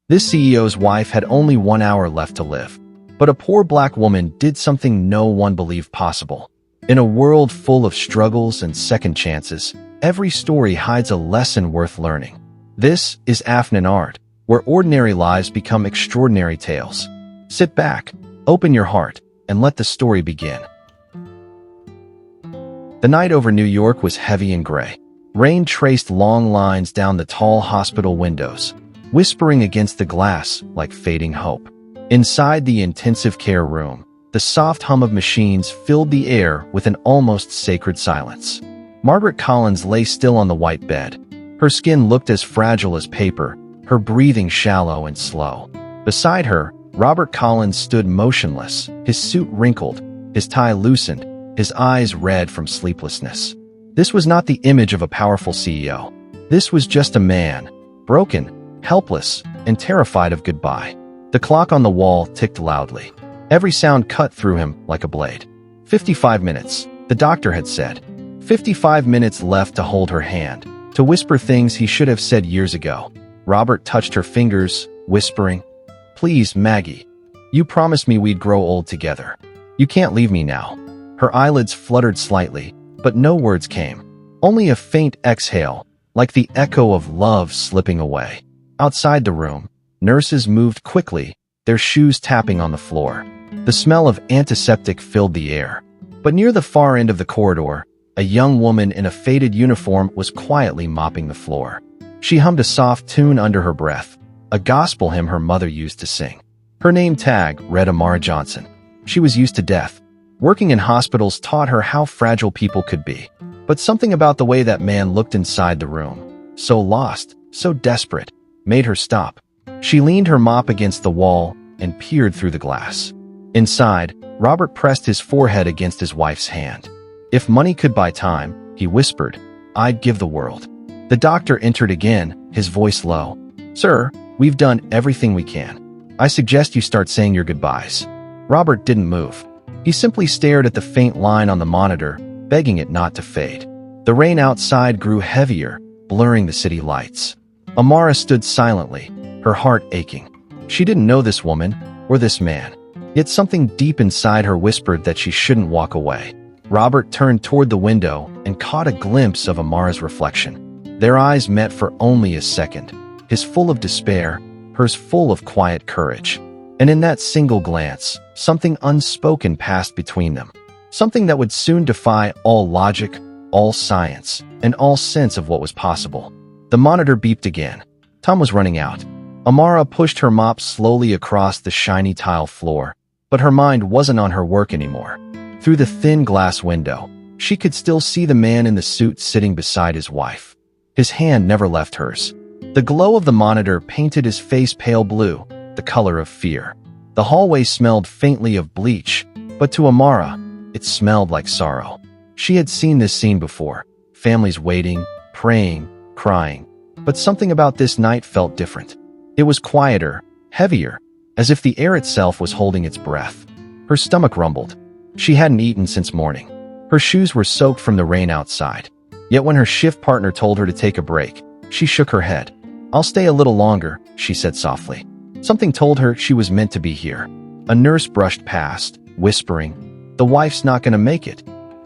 This CEO's wife had only 1 hour left to live. But a poor black woman did something no one believed possible. In a world full of struggles and second chances, every story hides a lesson worth learning. This is Afnan Art, where ordinary lives become extraordinary tales. Sit back, open your heart, and let the story begin. The night over New York was heavy and gray. Rain traced long lines down the tall hospital windows, whispering against the glass like fading hope. Inside the intensive care room, the soft hum of machines filled the air with an almost sacred silence. Margaret Collins lay still on the white bed. Her skin looked as fragile as paper, her breathing shallow and slow. Beside her, Robert Collins stood motionless, his suit wrinkled, his tie loosened, his eyes red from sleeplessness. This was not the image of a powerful CEO. This was just a man, broken, helpless, and terrified of goodbye. The clock on the wall ticked loudly. Every sound cut through him like a blade. 55 minutes, the doctor had said. 55 minutes left to hold her hand, to whisper things he should have said years ago. Robert touched her fingers, whispering, "Please, Maggie. You promised me we'd grow old together. You can't leave me now." Her eyelids fluttered slightly, but no words came. Only a faint exhale, like the echo of love slipping away. Outside the room, nurses moved quickly, their shoes tapping on the floor. The smell of antiseptic filled the air. But near the far end of the corridor, a young woman in a faded uniform was quietly mopping the floor. She hummed a soft tune under her breath, a gospel hymn her mother used to sing. Her name tag read Amara Johnson. She was used to death. Working in hospitals taught her how fragile people could be. But something about the way that man looked inside the room, so lost, so desperate, made her stop. She leaned her mop against the wall and peered through the glass. Inside, Robert pressed his forehead against his wife's hand. "If money could buy time," he whispered, "I'd give the world." The doctor entered again, his voice low. "Sir, we've done everything we can. I suggest you start saying your goodbyes." Robert didn't move. He simply stared at the faint line on the monitor, begging it not to fade. The rain outside grew heavier, blurring the city lights. Amara stood silently, her heart aching. She didn't know this woman, or this man. Yet something deep inside her whispered that she shouldn't walk away. Robert turned toward the window and caught a glimpse of Amara's reflection. Their eyes met for only a second, his full of despair, hers full of quiet courage. And in that single glance, something unspoken passed between them. Something that would soon defy all logic, all science, and all sense of what was possible. The monitor beeped again. Time was running out. Amara pushed her mop slowly across the shiny tile floor, but her mind wasn't on her work anymore. Through the thin glass window, she could still see the man in the suit sitting beside his wife. His hand never left hers. The glow of the monitor painted his face pale blue, the color of fear. The hallway smelled faintly of bleach, but to Amara, it smelled like sorrow. She had seen this scene before, families waiting, praying, crying. But something about this night felt different. It was quieter, heavier, as if the air itself was holding its breath. Her stomach rumbled. She hadn't eaten since morning. Her shoes were soaked from the rain outside. Yet when her shift partner told her to take a break, she shook her head. "I'll stay a little longer," she said softly. Something told her she was meant to be here. A nurse brushed past, whispering, "The wife's not going to make it."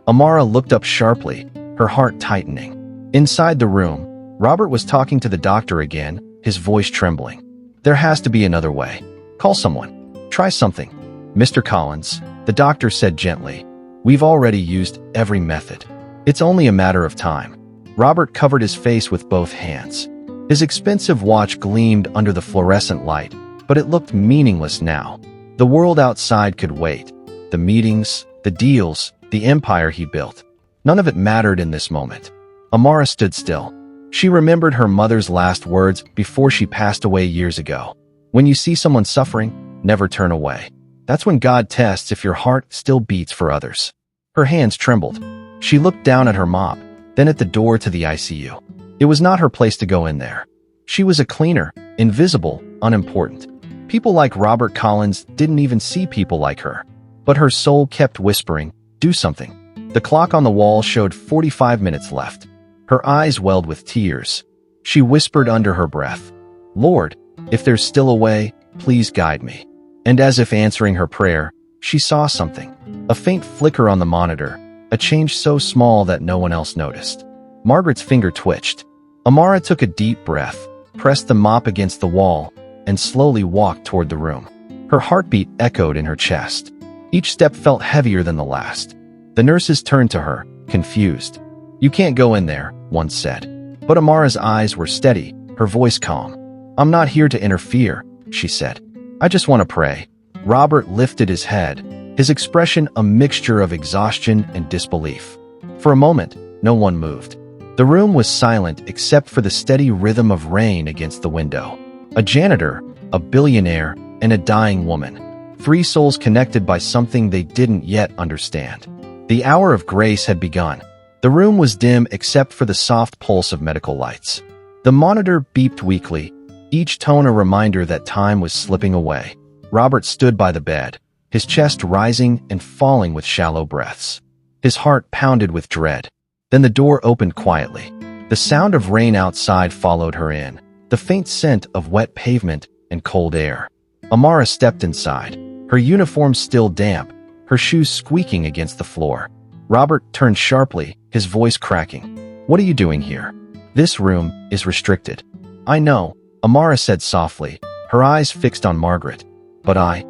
Amara looked up sharply, her heart tightening. Inside the room, Robert was talking to the doctor again, his voice trembling. "There has to be another way. Call someone. Try something." "Mr. Collins," the doctor said gently, "we've already used every method. It's only a matter of time." Robert covered his face with both hands. His expensive watch gleamed under the fluorescent light, but it looked meaningless now. The world outside could wait. The meetings, the deals, the empire he built. None of it mattered in this moment. Amara stood still. She remembered her mother's last words before she passed away years ago. "When you see someone suffering, never turn away. That's when God tests if your heart still beats for others." Her hands trembled. She looked down at her mop, then at the door to the ICU. It was not her place to go in there. She was a cleaner, invisible, unimportant. People like Robert Collins didn't even see people like her. But her soul kept whispering, "Do something." The clock on the wall showed 45 minutes left. Her eyes welled with tears. She whispered under her breath, "Lord, If there's still a way, please guide me. And as if answering her prayer, she saw something. A faint flicker on the monitor, a change so small that no one else noticed. Margaret's finger twitched. Amara took a deep breath, pressed the mop against the wall, and slowly walked toward the room. Her heartbeat echoed in her chest. Each step felt heavier than the last. The nurses turned to her, confused. "You can't go in there," one said. But Amara's eyes were steady, her voice calm. "I'm not here to interfere," she said. "I just want to pray." Robert lifted his head, his expression a mixture of exhaustion and disbelief. For a moment, no one moved. The room was silent except for the steady rhythm of rain against the window. A janitor, a billionaire, and a dying woman. 3 souls connected by something they didn't yet understand. The hour of grace had begun. The room was dim except for the soft pulse of medical lights. The monitor beeped weakly, each tone a reminder that time was slipping away. Robert stood by the bed, his chest rising and falling with shallow breaths. His heart pounded with dread. Then the door opened quietly. The sound of rain outside followed her in, the faint scent of wet pavement and cold air. Amara stepped inside, her uniform still damp, her shoes squeaking against the floor. Robert turned sharply, his voice cracking. "What are you doing here? This room is restricted." "I know," Amara said softly, her eyes fixed on Margaret. "But I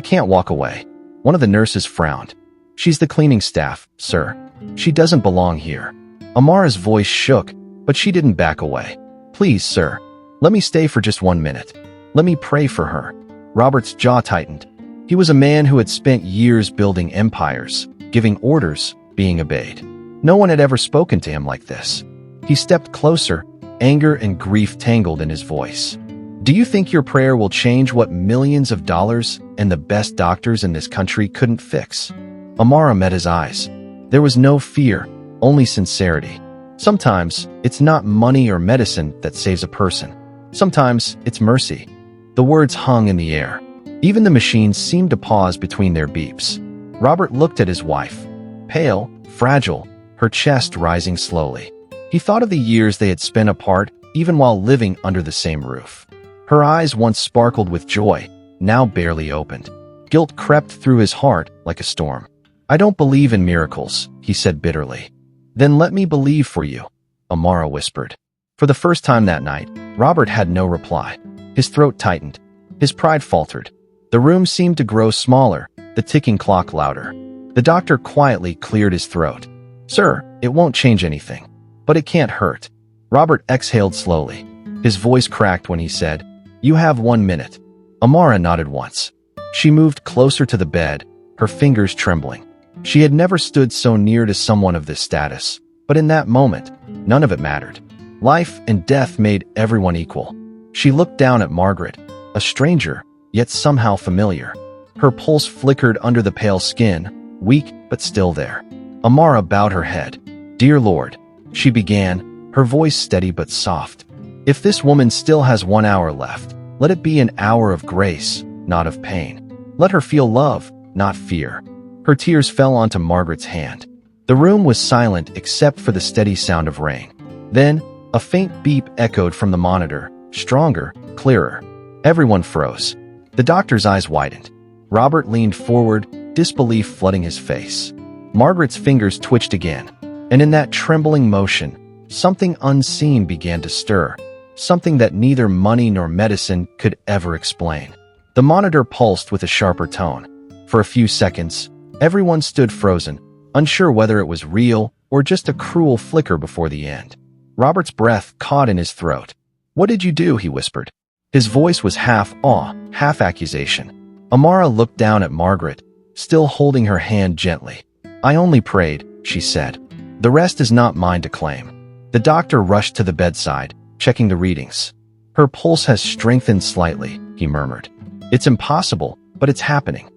can't walk away." One of the nurses frowned. "She's the cleaning staff, sir. She doesn't belong here." Amara's voice shook, but she didn't back away. "Please, sir, let me stay for just 1 minute. Let me pray for her." Robert's jaw tightened. He was a man who had spent years building empires, giving orders, being obeyed. No one had ever spoken to him like this. He stepped closer, anger and grief tangled in his voice. "Do you think your prayer will change what millions of dollars and the best doctors in this country couldn't fix?" Amara met his eyes. There was no fear, only sincerity. Sometimes, it's not money or medicine that saves a person. Sometimes, it's mercy. The words hung in the air. Even the machines seemed to pause between their beeps. Robert looked at his wife. Pale, fragile, her chest rising slowly. He thought of the years they had spent apart, even while living under the same roof. Her eyes once sparkled with joy, now barely opened. Guilt crept through his heart like a storm. "I don't believe in miracles," he said bitterly. "Then let me believe for you," Amara whispered. For the first time that night, Robert had no reply. His throat tightened. His pride faltered. The room seemed to grow smaller, the ticking clock louder. The doctor quietly cleared his throat. "Sir, it won't change anything. But it can't hurt." Robert exhaled slowly. His voice cracked when he said, "You have 1 minute." Amara nodded once. She moved closer to the bed, her fingers trembling. She had never stood so near to someone of this status, but in that moment, none of it mattered. Life and death made everyone equal. She looked down at Margaret, a stranger, yet somehow familiar. Her pulse flickered under the pale skin, weak but still there. Amara bowed her head. "Dear Lord," she began, her voice steady but soft. "If this woman still has 1 hour left, let it be an hour of grace, not of pain. Let her feel love, not fear." Her tears fell onto Margaret's hand. The room was silent except for the steady sound of rain. Then, a faint beep echoed from the monitor, stronger, clearer. Everyone froze. The doctor's eyes widened. Robert leaned forward, disbelief flooding his face. Margaret's fingers twitched again, and in that trembling motion, something unseen began to stir, something that neither money nor medicine could ever explain. The monitor pulsed with a sharper tone. For a few seconds, everyone stood frozen, unsure whether it was real or just a cruel flicker before the end. Robert's breath caught in his throat. "What did you do?" he whispered. His voice was half awe, half accusation. Amara looked down at Margaret, still holding her hand gently. "I only prayed," she said. "The rest is not mine to claim." The doctor rushed to the bedside, checking the readings. "Her pulse has strengthened slightly," he murmured. "It's impossible, but it's happening."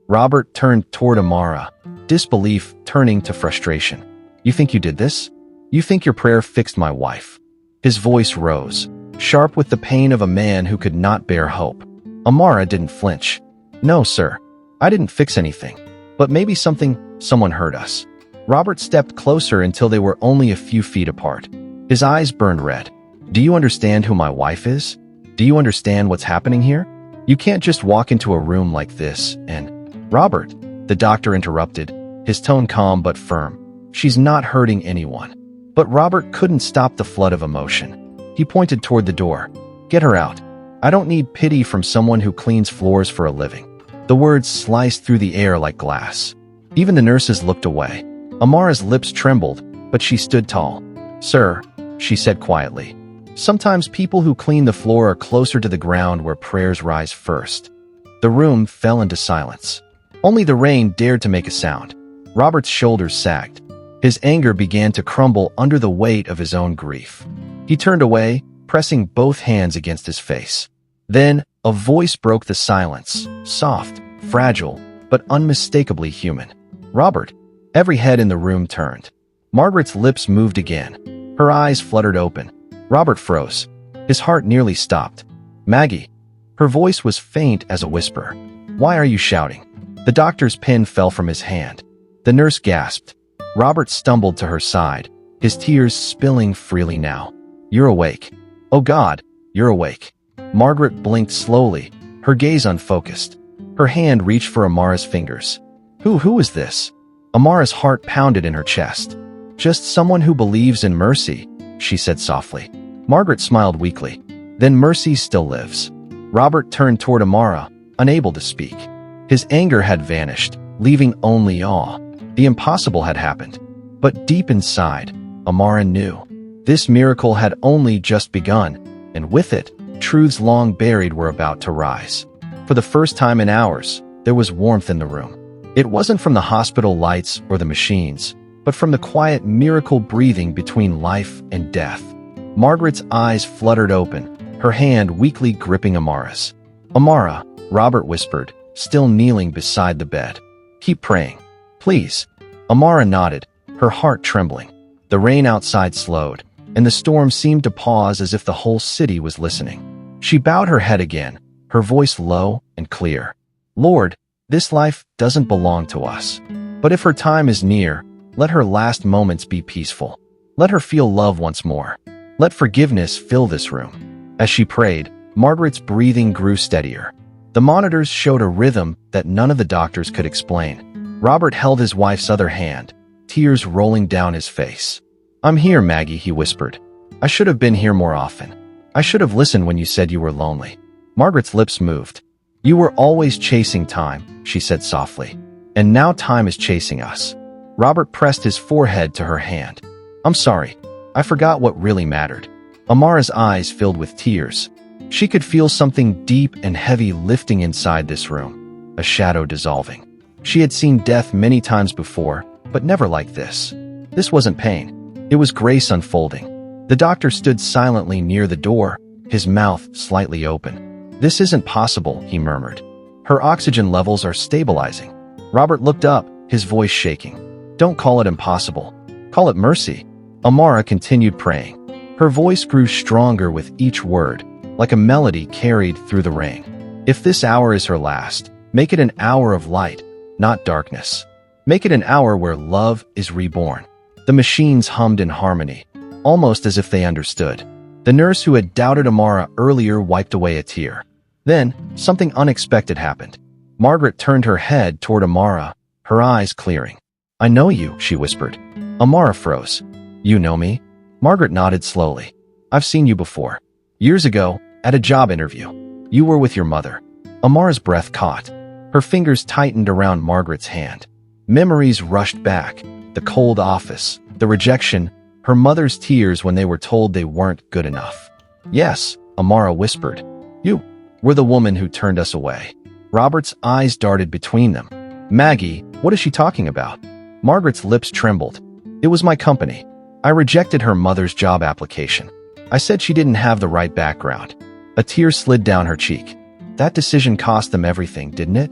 Robert turned toward Amara, disbelief turning to frustration. "You think you did this? You think your prayer fixed my wife?" His voice rose, sharp with the pain of a man who could not bear hope. Amara didn't flinch. "No, sir. I didn't fix anything. But maybe someone hurt us." Robert stepped closer until they were only a few feet apart. His eyes burned red. "Do you understand who my wife is?" Do you understand what's happening here? You can't just walk into a room like this and— Robert, the doctor interrupted, his tone calm but firm. She's not hurting anyone. But Robert couldn't stop the flood of emotion. He pointed toward the door. Get her out. I don't need pity from someone who cleans floors for a living. The words sliced through the air like glass. Even the nurses looked away. Amara's lips trembled, but she stood tall. Sir, she said quietly, sometimes people who clean the floor are closer to the ground where prayers rise first. The room fell into silence. Only the rain dared to make a sound. Robert's shoulders sagged. His anger began to crumble under the weight of his own grief. He turned away, pressing both hands against his face. Then, a voice broke the silence, soft, fragile, but unmistakably human. Robert. Every head in the room turned. Margaret's lips moved again. Her eyes fluttered open. Robert froze. His heart nearly stopped. Maggie. Her voice was faint as a whisper. Why are you shouting? The doctor's pen fell from his hand. The nurse gasped. Robert stumbled to her side, his tears spilling freely now. You're awake. Oh God, you're awake. Margaret blinked slowly, her gaze unfocused. Her hand reached for Amara's fingers. Who is this? Amara's heart pounded in her chest. Just someone who believes in mercy, she said softly. Margaret smiled weakly. Then mercy still lives. Robert turned toward Amara, unable to speak. His anger had vanished, leaving only awe. The impossible had happened. But deep inside, Amara knew. This miracle had only just begun, and with it, truths long buried were about to rise. For the first time in hours, there was warmth in the room. It wasn't from the hospital lights or the machines, but from the quiet miracle breathing between life and death. Margaret's eyes fluttered open, her hand weakly gripping Amara's. Amara, Robert whispered, still kneeling beside the bed. Keep praying. Please. Amara nodded, her heart trembling. The rain outside slowed, and the storm seemed to pause as if the whole city was listening. She bowed her head again, her voice low and clear. Lord, this life doesn't belong to us. But if her time is near, let her last moments be peaceful. Let her feel love once more. Let forgiveness fill this room. As she prayed, Margaret's breathing grew steadier. The monitors showed a rhythm that none of the doctors could explain. Robert held his wife's other hand, tears rolling down his face. I'm here, Maggie, he whispered. I should have been here more often. I should have listened when you said you were lonely. Margaret's lips moved. You were always chasing time, she said softly. And now time is chasing us. Robert pressed his forehead to her hand. I'm sorry. I forgot what really mattered. Amara's eyes filled with tears. She could feel something deep and heavy lifting inside this room, a shadow dissolving. She had seen death many times before, but never like this. This wasn't pain. It was grace unfolding. The doctor stood silently near the door, his mouth slightly open. This isn't possible, he murmured. Her oxygen levels are stabilizing. Robert looked up, his voice shaking. Don't call it impossible. Call it mercy. Amara continued praying. Her voice grew stronger with each word, like a melody carried through the rain. If this hour is her last, make it an hour of light, not darkness. Make it an hour where love is reborn. The machines hummed in harmony, almost as if they understood. The nurse who had doubted Amara earlier wiped away a tear. Then, something unexpected happened. Margaret turned her head toward Amara, her eyes clearing. I know you, she whispered. Amara froze. You know me? Margaret nodded slowly. I've seen you before. Years ago, at a job interview. You were with your mother. Amara's breath caught. Her fingers tightened around Margaret's hand. Memories rushed back. The cold office, the rejection, her mother's tears when they were told they weren't good enough. Yes, Amara whispered. You were the woman who turned us away. Robert's eyes darted between them. Maggie, what is she talking about? Margaret's lips trembled. It was my company. I rejected her mother's job application. I said she didn't have the right background. A tear slid down her cheek. That decision cost them everything, didn't it?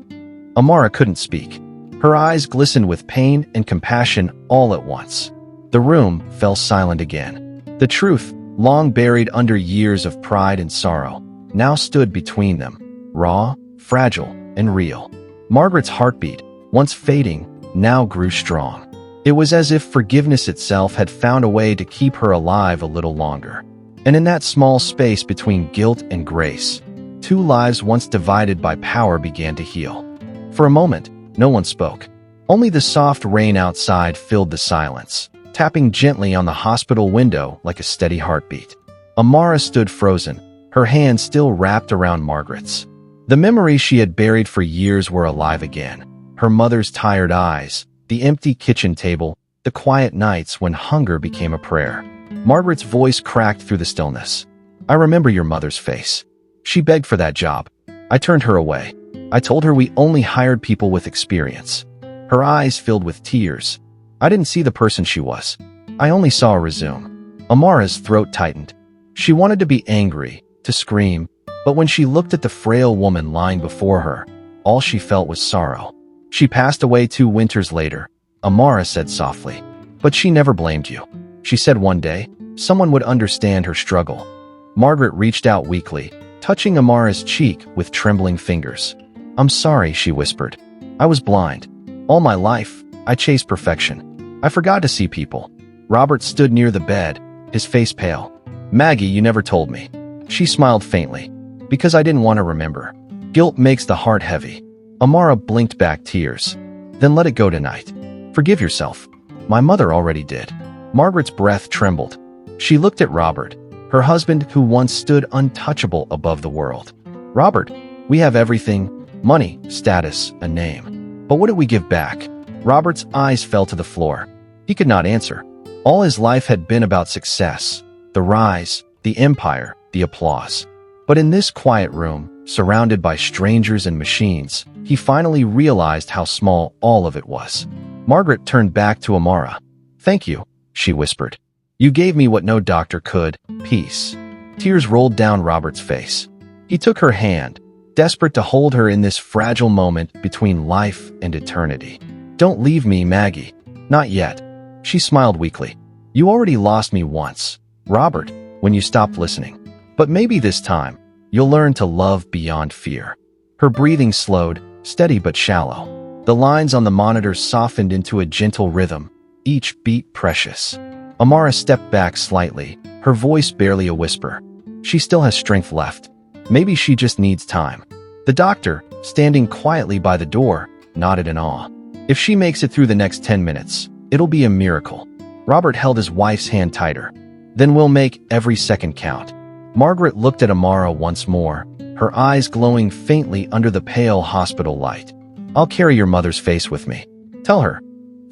Amara couldn't speak. Her eyes glistened with pain and compassion all at once. The room fell silent again. The truth, long buried under years of pride and sorrow, now stood between them, raw, fragile, and real. Margaret's heartbeat, once fading, now grew strong. It was as if forgiveness itself had found a way to keep her alive a little longer. And in that small space between guilt and grace, two lives once divided by power began to heal. For a moment, no one spoke. Only the soft rain outside filled the silence, tapping gently on the hospital window like a steady heartbeat. Amara stood frozen, her hand still wrapped around Margaret's. The memories she had buried for years were alive again. Her mother's tired eyes, the empty kitchen table, the quiet nights when hunger became a prayer. Margaret's voice cracked through the stillness. "I remember your mother's face. She begged for that job. I turned her away. I told her we only hired people with experience." Her eyes filled with tears. "I didn't see the person she was. I only saw a resume." Amara's throat tightened. She wanted to be angry, to scream, but when she looked at the frail woman lying before her, all she felt was sorrow. "She passed away 2 winters later," Amara said softly. "But she never blamed you. She said one day, someone would understand her struggle." Margaret reached out weakly, touching Amara's cheek with trembling fingers. "I'm sorry," she whispered. "I was blind. All my life, I chased perfection. I forgot to see people." Robert stood near the bed, his face pale. "Maggie, you never told me." She smiled faintly. "Because I didn't want to remember. Guilt makes the heart heavy." Amara blinked back tears. "Then let it go tonight. Forgive yourself." "My mother already did." Margaret's breath trembled. She looked at Robert, her husband who once stood untouchable above the world. "Robert, we have everything, money, status, a name. But what did we give back?" Robert's eyes fell to the floor. He could not answer. All his life had been about success, the rise, the empire, the applause. But in this quiet room, surrounded by strangers and machines, he finally realized how small all of it was. Margaret turned back to Amara. "Thank you," she whispered. "You gave me what no doctor could, peace." Tears rolled down Robert's face. He took her hand, desperate to hold her in this fragile moment between life and eternity. "Don't leave me, Maggie." "Not yet." She smiled weakly. "You already lost me once, Robert, when you stopped listening. But maybe this time, you'll learn to love beyond fear." Her breathing slowed, steady but shallow. The lines on the monitor softened into a gentle rhythm, each beat precious. Amara stepped back slightly, her voice barely a whisper. She still has strength left. Maybe she just needs time. The doctor, standing quietly by the door, nodded in awe. "If she makes it through the next 10 minutes, it'll be a miracle." Robert held his wife's hand tighter. "Then we'll make every second count." Margaret looked at Amara once more, her eyes glowing faintly under the pale hospital light. "I'll carry your mother's face with me. Tell her,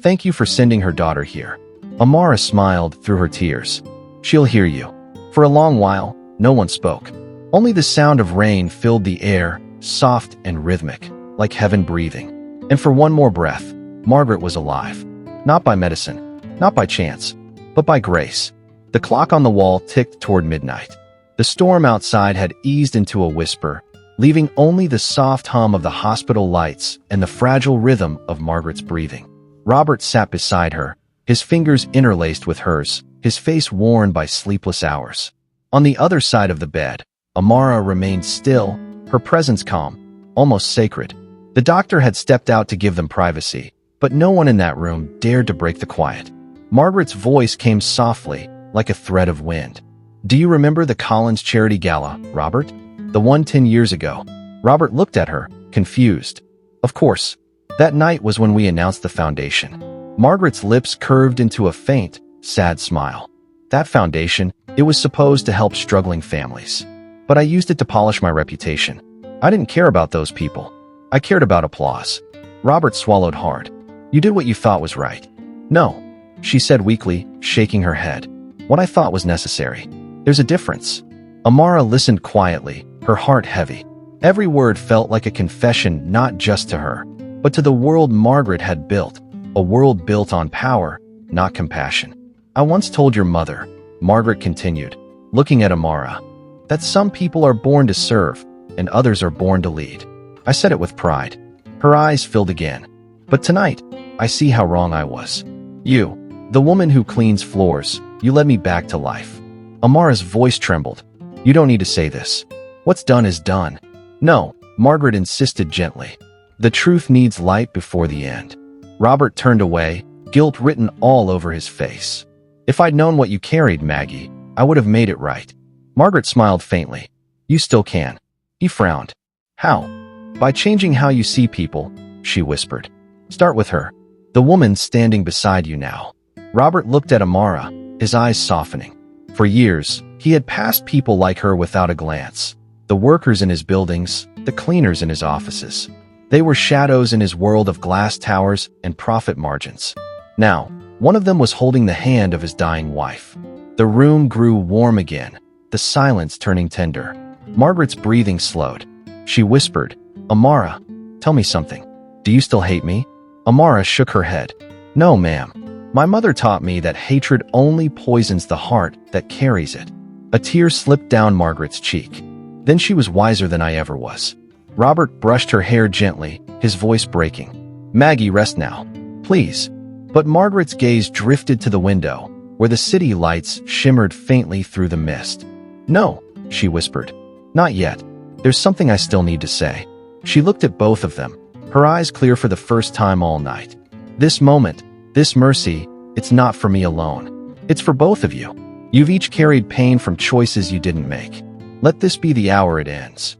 thank you for sending her daughter here." Amara smiled through her tears. "She'll hear you." For a long while, no one spoke. Only the sound of rain filled the air, soft and rhythmic, like heaven breathing. And for one more breath, Margaret was alive. Not by medicine, not by chance, but by grace. The clock on the wall ticked toward midnight. The storm outside had eased into a whisper, leaving only the soft hum of the hospital lights and the fragile rhythm of Margaret's breathing. Robert sat beside her, his fingers interlaced with hers, his face worn by sleepless hours. On the other side of the bed, Amara remained still, her presence calm, almost sacred. The doctor had stepped out to give them privacy, but no one in that room dared to break the quiet. Margaret's voice came softly, like a thread of wind. "Do you remember the Collins Charity Gala, Robert? The one 10 years ago?" Robert looked at her, confused. "Of course. That night was when we announced the foundation." Margaret's lips curved into a faint, sad smile. "That foundation, it was supposed to help struggling families. But I used it to polish my reputation. I didn't care about those people. I cared about applause." Robert swallowed hard. "You did what you thought was right." "No," she said weakly, shaking her head. "What I thought was necessary. There's a difference." Amara listened quietly, her heart heavy. Every word felt like a confession not just to her, but to the world Margaret had built, a world built on power, not compassion. "I once told your mother," Margaret continued, looking at Amara, "that some people are born to serve, and others are born to lead. I said it with pride." Her eyes filled again. "But tonight, I see how wrong I was. You, the woman who cleans floors, you led me back to life." Amara's voice trembled. "You don't need to say this. What's done is done." "No," Margaret insisted gently. "The truth needs light before the end." Robert turned away, guilt written all over his face. "If I'd known what you carried, Maggie, I would have made it right." Margaret smiled faintly. You still can. He frowned. How? By changing how you see people, she whispered. Start with her. The woman standing beside you now. Robert looked at Amara, his eyes softening. For years, he had passed people like her without a glance. The workers in his buildings, the cleaners in his offices. They were shadows in his world of glass towers and profit margins. Now, one of them was holding the hand of his dying wife. The room grew warm again, the silence turning tender. Margaret's breathing slowed. She whispered, Amara, tell me something. Do you still hate me? Amara shook her head. No, ma'am. My mother taught me that hatred only poisons the heart that carries it. A tear slipped down Margaret's cheek. Then she was wiser than I ever was. Robert brushed her hair gently, his voice breaking. Maggie, rest now. Please. But Margaret's gaze drifted to the window, where the city lights shimmered faintly through the mist. No, she whispered. Not yet. There's something I still need to say. She looked at both of them, her eyes clear for the first time all night. This moment, this mercy, it's not for me alone. It's for both of you. You've each carried pain from choices you didn't make. Let this be the hour it ends.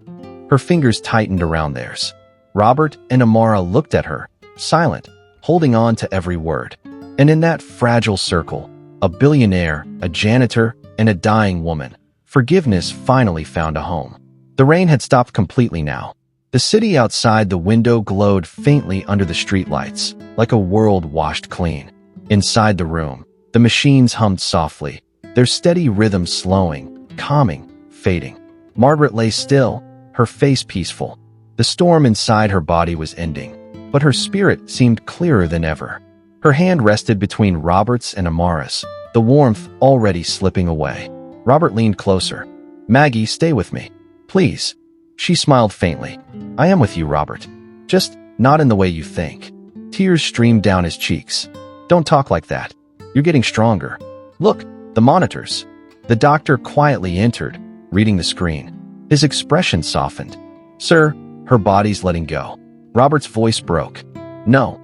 Her fingers tightened around theirs. Robert and Amara looked at her, silent, holding on to every word. And in that fragile circle, a billionaire, a janitor, and a dying woman, forgiveness finally found a home. The rain had stopped completely now. The city outside the window glowed faintly under the streetlights, like a world washed clean. Inside the room, the machines hummed softly, their steady rhythm slowing, calming, fading. Margaret lay still, her face peaceful. The storm inside her body was ending, but her spirit seemed clearer than ever. Her hand rested between Robert's and Amara's, the warmth already slipping away. Robert leaned closer. Maggie, stay with me. Please. She smiled faintly. I am with you, Robert. Just not in the way you think. Tears streamed down his cheeks. Don't talk like that. You're getting stronger. Look, the monitors. The doctor quietly entered, reading the screen. His expression softened. Sir, her body's letting go. Robert's voice broke. No,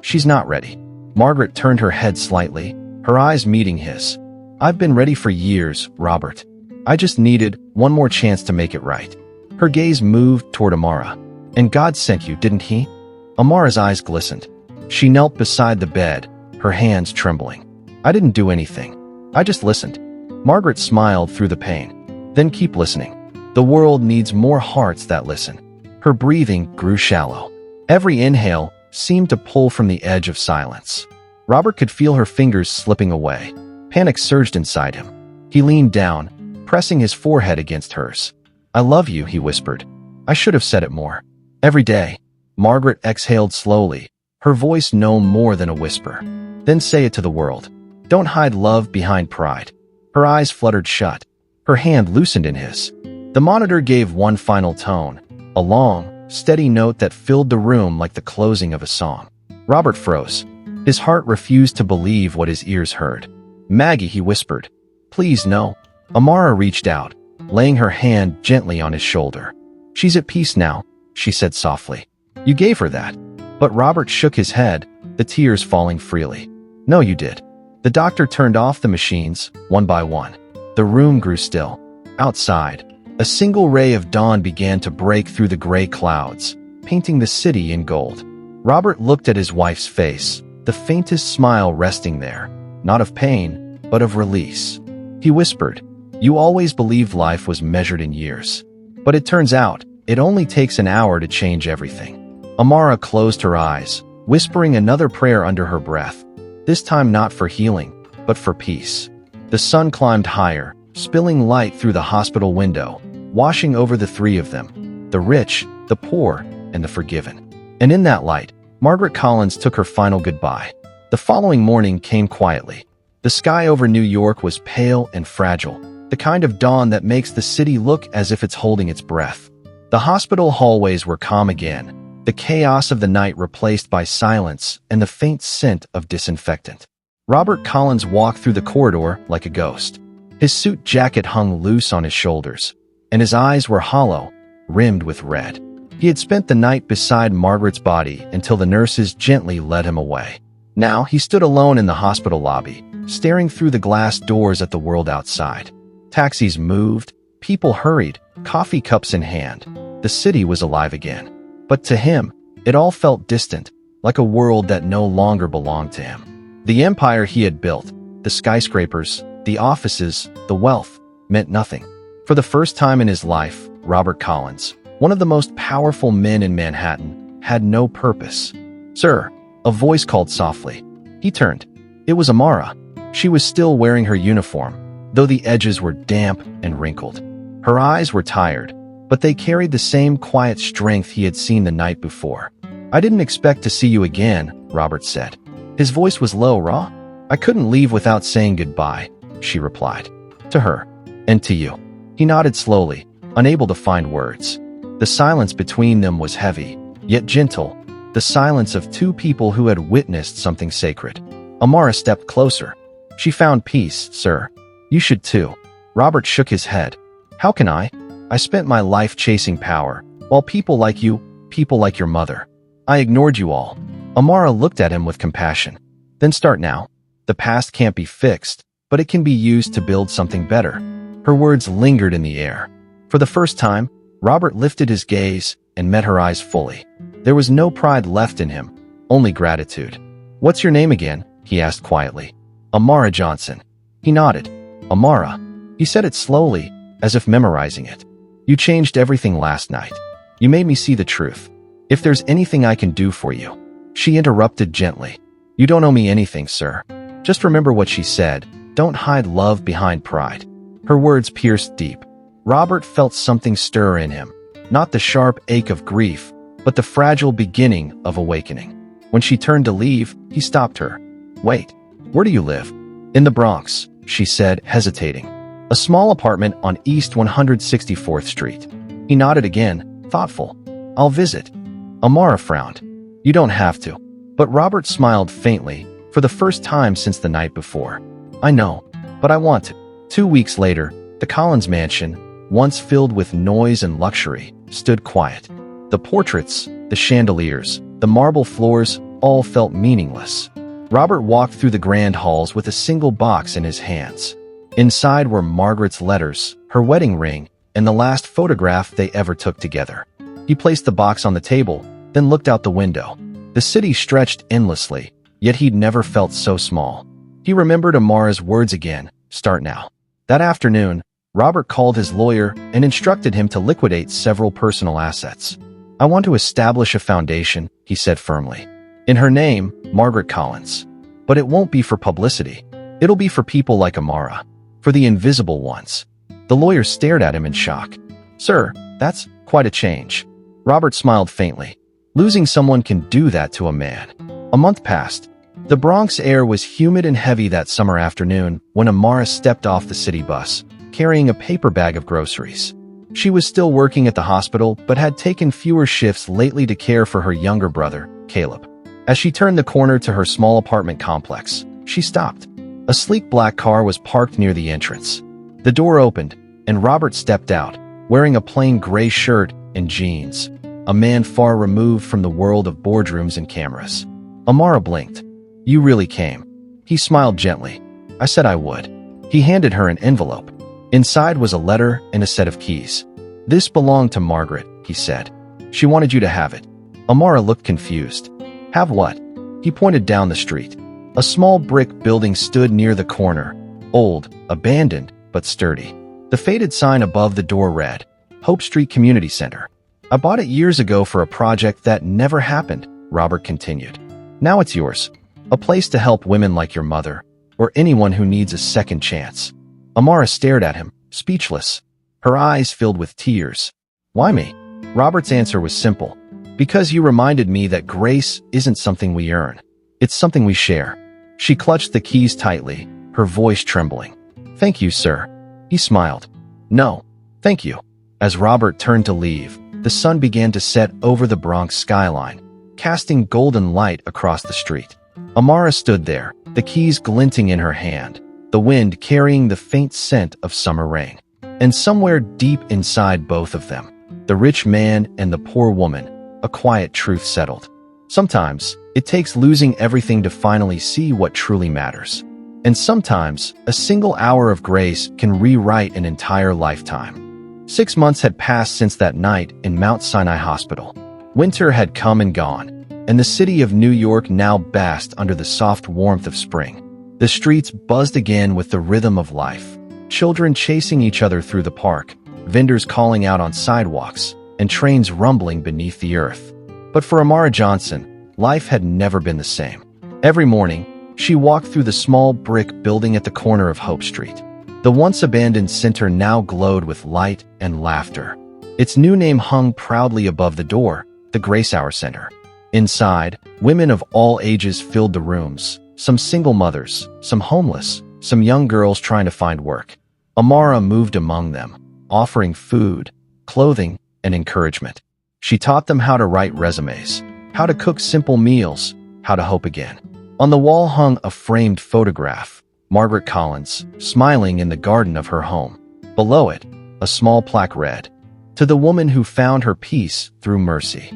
she's not ready. Margaret turned her head slightly, her eyes meeting his. I've been ready for years, Robert. I just needed one more chance to make it right. Her gaze moved toward Amara. And God sent you, didn't he? Amara's eyes glistened. She knelt beside the bed, her hands trembling. I didn't do anything. I just listened. Margaret smiled through the pain. Then keep listening. The world needs more hearts that listen. Her breathing grew shallow. Every inhale seemed to pull from the edge of silence. Robert could feel her fingers slipping away. Panic surged inside him. He leaned down, pressing his forehead against hers. I love you, he whispered. I should have said it more. Every day. Margaret exhaled slowly, her voice no more than a whisper. Then say it to the world. Don't hide love behind pride. Her eyes fluttered shut. Her hand loosened in his. The monitor gave one final tone, a long, steady note that filled the room like the closing of a song. Robert froze. His heart refused to believe what his ears heard. Maggie, he whispered. Please, no. Amara reached out, laying her hand gently on his shoulder. She's at peace now, she said softly. You gave her that. But Robert shook his head, the tears falling freely. No, you did. The doctor turned off the machines, one by one. The room grew still. Outside, a single ray of dawn began to break through the gray clouds, painting the city in gold. Robert looked at his wife's face, the faintest smile resting there, not of pain, but of release. He whispered, You always believed life was measured in years. But it turns out, it only takes an hour to change everything. Amara closed her eyes, whispering another prayer under her breath, this time not for healing, but for peace. The sun climbed higher, spilling light through the hospital window, washing over the three of them, the rich, the poor, and the forgiven. And in that light, Margaret Collins took her final goodbye. The following morning came quietly. The sky over New York was pale and fragile, the kind of dawn that makes the city look as if it's holding its breath. The hospital hallways were calm again, the chaos of the night replaced by silence and the faint scent of disinfectant. Robert Collins walked through the corridor like a ghost. His suit jacket hung loose on his shoulders, and his eyes were hollow, rimmed with red. He had spent the night beside Margaret's body until the nurses gently led him away. Now he stood alone in the hospital lobby, staring through the glass doors at the world outside. Taxis moved, people hurried, coffee cups in hand. The city was alive again. But to him, it all felt distant, like a world that no longer belonged to him. The empire he had built, the skyscrapers, the offices, the wealth, meant nothing. For the first time in his life, Robert Collins, one of the most powerful men in Manhattan, had no purpose. "Sir," a voice called softly. He turned. It was Amara. She was still wearing her uniform, though the edges were damp and wrinkled. Her eyes were tired, but they carried the same quiet strength he had seen the night before. "I didn't expect to see you again," Robert said. His voice was low, raw. "I couldn't leave without saying goodbye," she replied. "To her. And to you." He nodded slowly, unable to find words. The silence between them was heavy, yet gentle, the silence of two people who had witnessed something sacred. Amara stepped closer. "She found peace, sir. You should too." Robert shook his head. "How can I? I spent my life chasing power, while people like you, people like your mother. I ignored you all." Amara looked at him with compassion. "Then start now. The past can't be fixed, but it can be used to build something better." Her words lingered in the air. For the first time, Robert lifted his gaze and met her eyes fully. There was no pride left in him, only gratitude. "What's your name again?" he asked quietly. "Amara Johnson." He nodded. "Amara." He said it slowly, as if memorizing it. "You changed everything last night. You made me see the truth. If there's anything I can do for you." She interrupted gently. "You don't owe me anything, sir. Just remember what she said. Don't hide love behind pride." Her words pierced deep. Robert felt something stir in him, not the sharp ache of grief, but the fragile beginning of awakening. When she turned to leave, he stopped her. "Wait, where do you live?" "In the Bronx," she said, hesitating. "A small apartment on East 164th Street." He nodded again, thoughtful. "I'll visit." Amara frowned. "You don't have to." But Robert smiled faintly, for the first time since the night before. "I know, but I want to." 2 weeks later, the Collins mansion, once filled with noise and luxury, stood quiet. The portraits, the chandeliers, the marble floors, all felt meaningless. Robert walked through the grand halls with a single box in his hands. Inside were Margaret's letters, her wedding ring, and the last photograph they ever took together. He placed the box on the table, then looked out the window. The city stretched endlessly, yet he'd never felt so small. He remembered Amara's words again, "Start now." That afternoon, Robert called his lawyer and instructed him to liquidate several personal assets. "I want to establish a foundation," he said firmly. "In her name, Margaret Collins. But it won't be for publicity. It'll be for people like Amara. For the invisible ones." The lawyer stared at him in shock. "Sir, that's quite a change." Robert smiled faintly. Losing someone can do that to a man. A month passed. The Bronx air was humid and heavy that summer afternoon when Amara stepped off the city bus, carrying a paper bag of groceries. She was still working at the hospital, but had taken fewer shifts lately to care for her younger brother, Caleb. As she turned the corner to her small apartment complex, she stopped. A sleek black car was parked near the entrance. The door opened, and Robert stepped out, wearing a plain gray shirt and jeans, a man far removed from the world of boardrooms and cameras. Amara blinked. "You really came." He smiled gently. "I said I would." He handed her an envelope. Inside was a letter and a set of keys. "This belonged to Margaret," he said. "She wanted you to have it." Amara looked confused. "Have what?" He pointed down the street. A small brick building stood near the corner, old, abandoned, but sturdy. The faded sign above the door read, "Hope Street Community Center." "I bought it years ago for a project that never happened," Robert continued. "Now it's yours. A place to help women like your mother, or anyone who needs a second chance." Amara stared at him, speechless. Her eyes filled with tears. "Why me?" Robert's answer was simple. "Because you reminded me that grace isn't something we earn. It's something we share." She clutched the keys tightly, her voice trembling. "Thank you, sir." He smiled. "No, thank you." As Robert turned to leave, the sun began to set over the Bronx skyline, casting golden light across the street. Amara stood there, the keys glinting in her hand, the wind carrying the faint scent of summer rain. And somewhere deep inside both of them, the rich man and the poor woman, a quiet truth settled. Sometimes, it takes losing everything to finally see what truly matters. And sometimes, a single hour of grace can rewrite an entire lifetime. 6 months had passed since that night in Mount Sinai Hospital. Winter had come and gone, and the city of New York now basked under the soft warmth of spring. The streets buzzed again with the rhythm of life. Children chasing each other through the park, vendors calling out on sidewalks, and trains rumbling beneath the earth. But for Amara Johnson, life had never been the same. Every morning, she walked through the small brick building at the corner of Hope Street. The once abandoned center now glowed with light and laughter. Its new name hung proudly above the door, the Grace Hour Center. Inside, women of all ages filled the rooms, some single mothers, some homeless, some young girls trying to find work. Amara moved among them, offering food, clothing, and encouragement. She taught them how to write resumes, how to cook simple meals, how to hope again. On the wall hung a framed photograph, Margaret Collins, smiling in the garden of her home. Below it, a small plaque read, "To the woman who found her peace through mercy."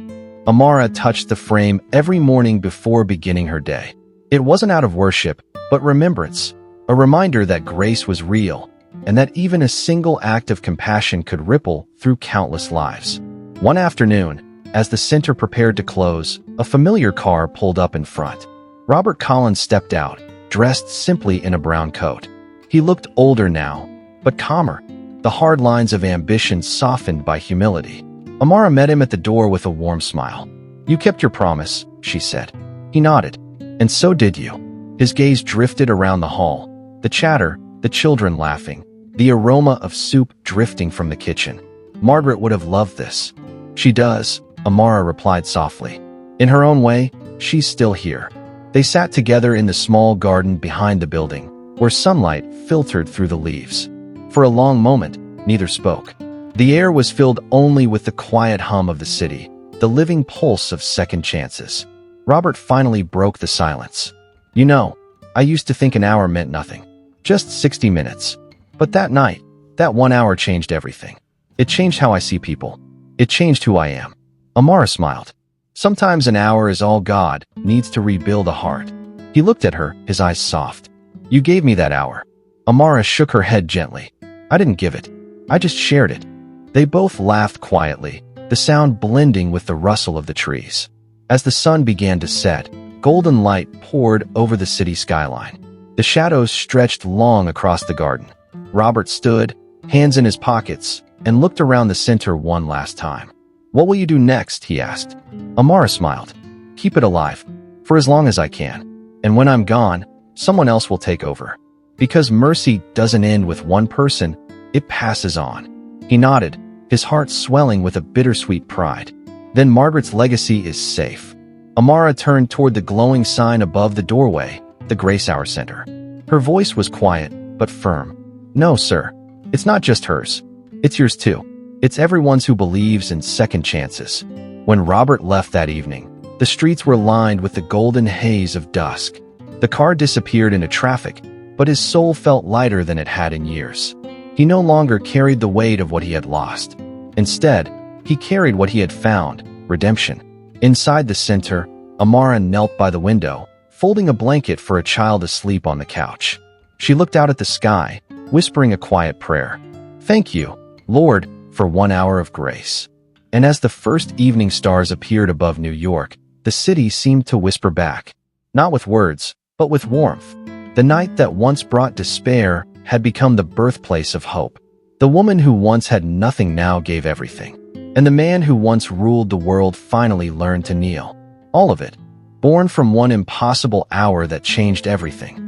Amara touched the frame every morning before beginning her day. It wasn't out of worship, but remembrance, a reminder that grace was real, and that even a single act of compassion could ripple through countless lives. One afternoon, as the center prepared to close, a familiar car pulled up in front. Robert Collins stepped out, dressed simply in a brown coat. He looked older now, but calmer, the hard lines of ambition softened by humility. Amara met him at the door with a warm smile. "You kept your promise," she said. He nodded. "And so did you." His gaze drifted around the hall, the chatter, the children laughing, the aroma of soup drifting from the kitchen. Margaret would have loved this. "She does," Amara replied softly. "In her own way, she's still here." They sat together in the small garden behind the building, where sunlight filtered through the leaves. For a long moment, neither spoke. The air was filled only with the quiet hum of the city, the living pulse of second chances. Robert finally broke the silence. "You know, I used to think an hour meant nothing. Just 60 minutes. But that night, that 1 hour changed everything. It changed how I see people. It changed who I am." Amara smiled. "Sometimes an hour is all God needs to rebuild a heart." He looked at her, his eyes soft. "You gave me that hour." Amara shook her head gently. "I didn't give it. I just shared it." They both laughed quietly, the sound blending with the rustle of the trees. As the sun began to set, golden light poured over the city skyline. The shadows stretched long across the garden. Robert stood, hands in his pockets, and looked around the center one last time. "What will you do next?" he asked. Amara smiled. "Keep it alive, for as long as I can. And when I'm gone, someone else will take over. Because mercy doesn't end with one person, it passes on." He nodded, his heart swelling with a bittersweet pride. "Then Margaret's legacy is safe." Amara turned toward the glowing sign above the doorway, the Grace Hour Center. Her voice was quiet, but firm. "No, sir. It's not just hers. It's yours too. It's everyone's who believes in second chances." When Robert left that evening, the streets were lined with the golden haze of dusk. The car disappeared into traffic, but his soul felt lighter than it had in years. He no longer carried the weight of what he had lost. Instead, he carried what he had found, redemption. Inside the center, Amara knelt by the window, folding a blanket for a child asleep on the couch. She looked out at the sky, whispering a quiet prayer. "Thank you, Lord, for 1 hour of grace." And as the first evening stars appeared above New York, the city seemed to whisper back, not with words, but with warmth. The night that once brought despair had become the birthplace of hope. The woman who once had nothing now gave everything. And the man who once ruled the world finally learned to kneel. All of it, born from one impossible hour that changed everything.